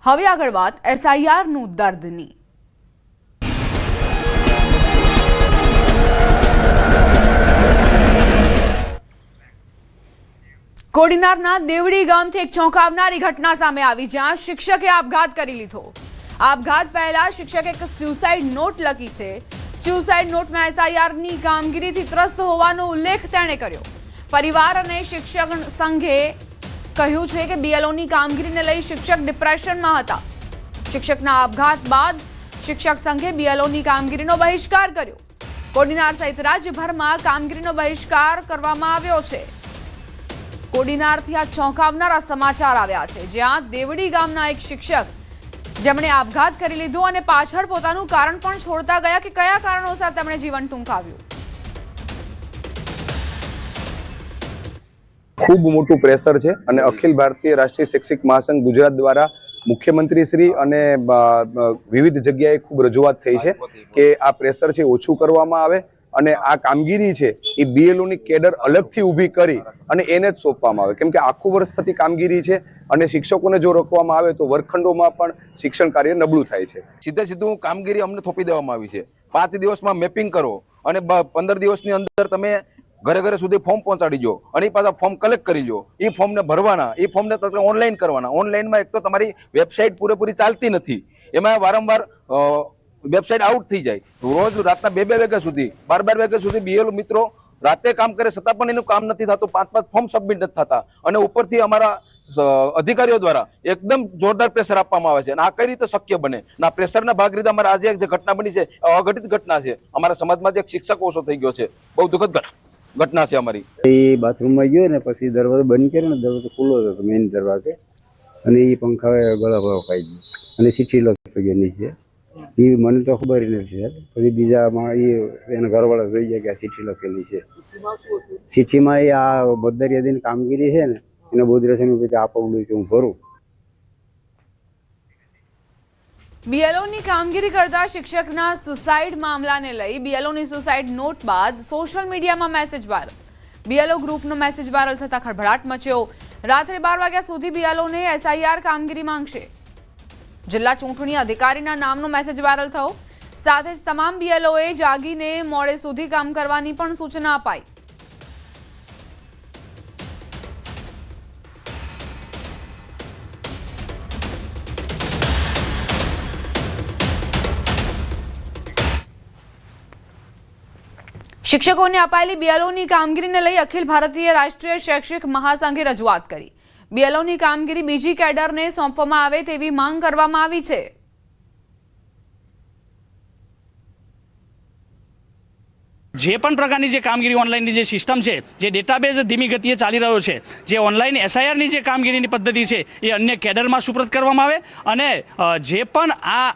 હવે આગળ વાત એસઆઈઆરનું દર્દની। કોડીનારના દેવડી ગામથી એક ચોંકાવનારી ઘટના સામે આવી, જ્યાં શિક્ષકે આપઘાત કરી લીધો। આપઘાત પહેલા શિક્ષકે એક સ્યુસાઇડ નોટ લખી છે। સ્યુસાઇડ નોટમાં એસઆઈઆરની કામગીરીથી ત્રસ્ત હોવાનો ઉલ્લેખ તેણે કર્યો। પરિવાર અને શિક્ષક સંઘે કહ્યું છે કે બીએલઓની કામગીરીને લઈ શિક્ષક ડિપ્રેશનમાં હતા। શિક્ષકના આપઘાત બાદ શિક્ષક સંઘે બીએલઓની કામગીરીનો બહિષ્કાર કર્યો। કોડીનાર સહિત રાજ્યભરમાં કામગીરીનો બહિષ્કાર કરવામાં આવ્યો છે। કોડીનારથી આ ચોંકાવનારા સમાચાર આવ્યા છે, જ્યાં દેવડી ગામના એક શિક્ષક જેમણે આપઘાત કરી લીધો અને પાછળ પોતાનું કારણ પણ છોડતા ગયા કે કયા કારણોસર તેમણે જીવન ટૂંકાવ્યું। ખૂબ મોટું પ્રેશર છે અને અખિલ ભારતીય રાષ્ટ્રીય શૈક્ષિક મહાસંઘ ગુજરાત દ્વારા મુખ્યમંત્રી શ્રી અને વિવિધ જગ્યાએ ખૂબ રજૂઆત થઈ છે કે આ પ્રેશર છે ઓછું કરવામાં આવે અને આ કામગીરી છે એ બીએલઓની કેડર અલગથી ઊભી કરી અને એને જ સોંપવામાં આવે, કેમ કે આખું વર્ષ થતી કામગીરી છે અને શિક્ષકોને જો રોકવામાં આવે તો વર્ગખંડોમાં પણ શિક્ષણ કાર્ય નબળું થાય છે। સીધું કામગીરી અમને થોપી દેવામાં આવી છે। 5 દિવસમાં મેપિંગ કરો અને 15 દિવસની અંદર તમે ઘરે ઘરે સુધી ફોર્મ પહોંચાડી દો અને પાછા ફોર્મ કલેક્ટ કરી લો। એ ફોર્મને ભરવાના, એ ફોર્મને ઓનલાઈન કરવાના। ઓનલાઈનમાં એક તો તમારી વેબસાઇટ પૂરેપૂરી ચાલતી નથી, એમાં વારંવાર વેબસાઇટ આઉટ થઈ જાય। રોજ રાતના 2 વાગ્યા સુધી 12 વાગ્યા સુધી બીએલઓ મિત્રો રાતે કામ કરે છતાં પણ એનું કામ નથી થતું। 5 ફોર્મ સબમિટ નથી થતા અને ઉપરથી અમારા અધિકારીઓ દ્વારા એકદમ જોરદાર પ્રેશર આપવામાં આવે છે અને આ કઈ રીતે શક્ય બને? ના પ્રેશરના ભાગ રીતે અમારે આજે જે ઘટના બની છે અઘટિત ઘટના છે। અમારા સમાજમાંથી એક શિક્ષક ઓછો થઈ ગયો છે, બહુ દુઃખદ ઘટના છે અમારી। એ બાથરૂમમાં ગયો ને પછી દરવાજો બંધ કર્યો ને દરવાજો ખુલ્લો હતો મેઇન દરવાજો અને એ પંખા ગળા ખાઈ ગયો અને ચીઠી લખી ગઈ નીચે। એ મને તો ખબર નથી, પછી બીજામાં એના ઘરવાળા જોઈ ગયા કે આ ચીઠી લખેલી છે। ચીઠીમાં એ આ બદરી યાદીની કામગીરી છે ને એને બોધરેશન આ પગલું હું ભરું। બીએલઓની કામગીરી કરતા શિક્ષકના સુસાઇડ મામલાને લઈ બીએલઓની સુસાઇડ નોટ બાદ સોશિયલ મીડિયામાં મેસેજ વાયરલ। બીએલઓ ગ્રુપનો મેસેજ વાયરલ થતા ખળભળાટ મચ્યો। રાત્રે 12 વાગ્યા સુધી બીએલઓને એસઆઈઆર કામગીરી માંગશે। જિલ્લા ચૂંટણી અધિકારીના નામનો મેસેજ વાયરલ થયો। સાથે જ તમામ બીએલઓએ જાગીને મોડે સુધી કામ કરવાની પણ સૂચના અપાઈ। શિક્ષકોને અપાયેલી બીએલઓની કામગીરીને લઈ અખિલ ભારતીય રાષ્ટ્રીય શૈક્ષિક મહાસંઘે રજૂઆત કરી। બીએલઓની કામગીરી બીજી કેડરને સોંપવામાં આવે તેવી માંગ કરવામાં આવી છે। જે પણ પ્રકારની જે કામગીરી ઓનલાઈનની જે સિસ્ટમ છે, જે ડેટાબેઝ ધીમી ગતિએ ચાલી રહ્યો છે, જે ઓનલાઈન એસઆઈઆરની જે કામગીરીની પદ્ધતિ છે એ અન્ય કેડરમાં સુપ્રત કરવામાં આવે અને જે પણ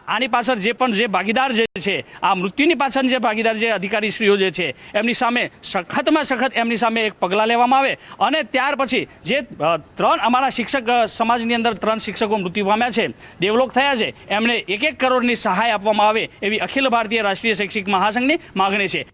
આની પાછળ જે ભાગીદાર જે છે, આ મૃત્યુની પાછળ જે ભાગીદાર જે અધિકારીશ્રીઓ જે છે એમની સામે સખતમાં સખત એમની સામે એક પગલાં લેવામાં આવે અને ત્યાર પછી જે 3 અમારા શિક્ષક સમાજની અંદર 3 શિક્ષકો મૃત્યુ પામ્યા છે, દેવલોક થયા છે, એમને 1 કરોડની સહાય આપવામાં આવે એવી અખિલ ભારતીય રાષ્ટ્રીય શૈક્ષિક મહાસંઘની માગણી છે।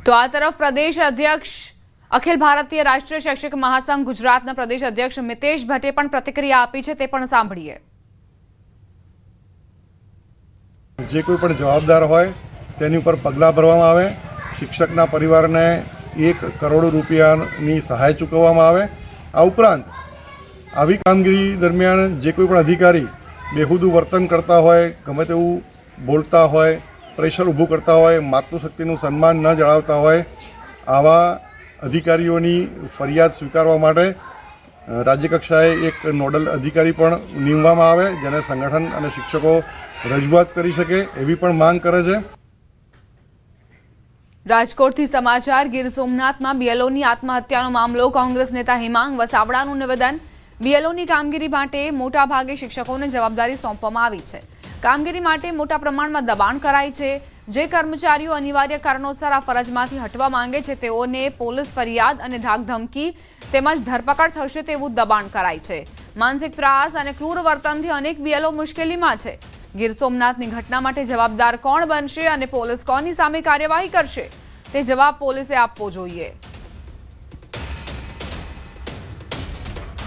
તો આ તરફ પ્રદેશ અધ્યક્ષ અખિલ ભારતીય રાષ્ટ્રીય શૈક્ષિક મહાસંઘ ગુજરાતના પ્રદેશ અધ્યક્ષ મિતેશ ભટ્ટે પણ પ્રતિક્રિયા આપી છે, તે પણ સાંભળીએ। જે કોઈ પણ જવાબદાર હોય તેની ઉપર પગલાં ભરવામાં આવે। શિક્ષકના પરિવારને 1 કરોડ રૂપિયાની સહાય ચૂકવવામાં આવે। આ ઉપરાંત આવી કામગીરી દરમિયાન જે કોઈ પણ અધિકારી બેહુદું વર્તન કરતા હોય, ગમે તેવું બોલતા હોય, પ્રેશર ઊભું કરતા હોય, માતૃશક્તિનું સન્માન ન જાળવતા હોય, આવા અધિકારીઓની ફરિયાદ સ્વીકારવા માટે રાજ્ય કક્ષાએ એક નોડલ અધિકારી પણ નીમવામાં આવે, જેને સંગઠન અને શિક્ષકો રજૂઆત કરી શકે એવી પણ માંગ કરે છે। રાજકોટથી સમાચાર। ગીર સોમનાથમાં બીએલઓની આત્મહત્યાનો મામલો। કોંગ્રેસ નેતા હિમાંગ વસાવડાનું નિવેદન। બીએલઓની કામગીરી માટે મોટાભાગે શિક્ષકોને જવાબદારી સોંપવામાં આવી છે। કામગીરી માટે મોટા પ્રમાણમાં દબાણ કરાય છે। જે કર્મચારીઓ અનિવાર્ય કારણોસર આ ફરજમાંથી હટવા માંગે છે તેઓને પોલીસ ફરિયાદ અને ધાકધમકી તેમજ ધરપકડ થશે તેવું દબાણ કરાય છે। માનસિક ત્રાસ અને ક્રૂર વર્તનથી અનેક બીએલઓ મુશ્કેલીમાં છે। ગીર સોમનાથની ઘટના માટે જવાબદાર કોણ બનશે અને પોલીસ કોની સામે કાર્યવાહી કરશે તે જવાબ પોલીસે આપવો જોઈએ.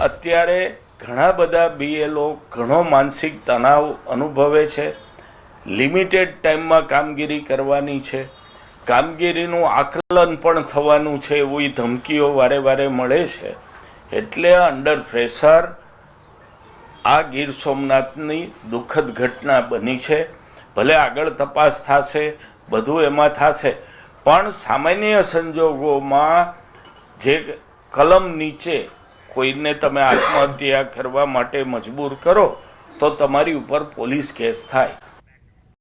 અત્યારે ઘણા બધા બીએલઓ ઘણો માનસિક તણાવ અનુભવે છે. લિમિટેડ ટાઈમમાં કામગીરી કરવાની છે, કામગીરીનું આકલન પણ થવાનું છે એવી ધમકીઓ વારે વારે મળે છે. એટલે અંડર પ્રેશર આ ગીર સોમનાથની દુઃખદ ઘટના બની છે. ભલે આગળ તપાસ થશે, બધું એમાં થશે, પણ સામાન્ય સંજોગોમાં જે કલમ નીચે કોઈને તમે આત્મહત્યા કરવા માટે મજબૂર કરો તો તમારી ઉપર પોલીસ કેસ થાય.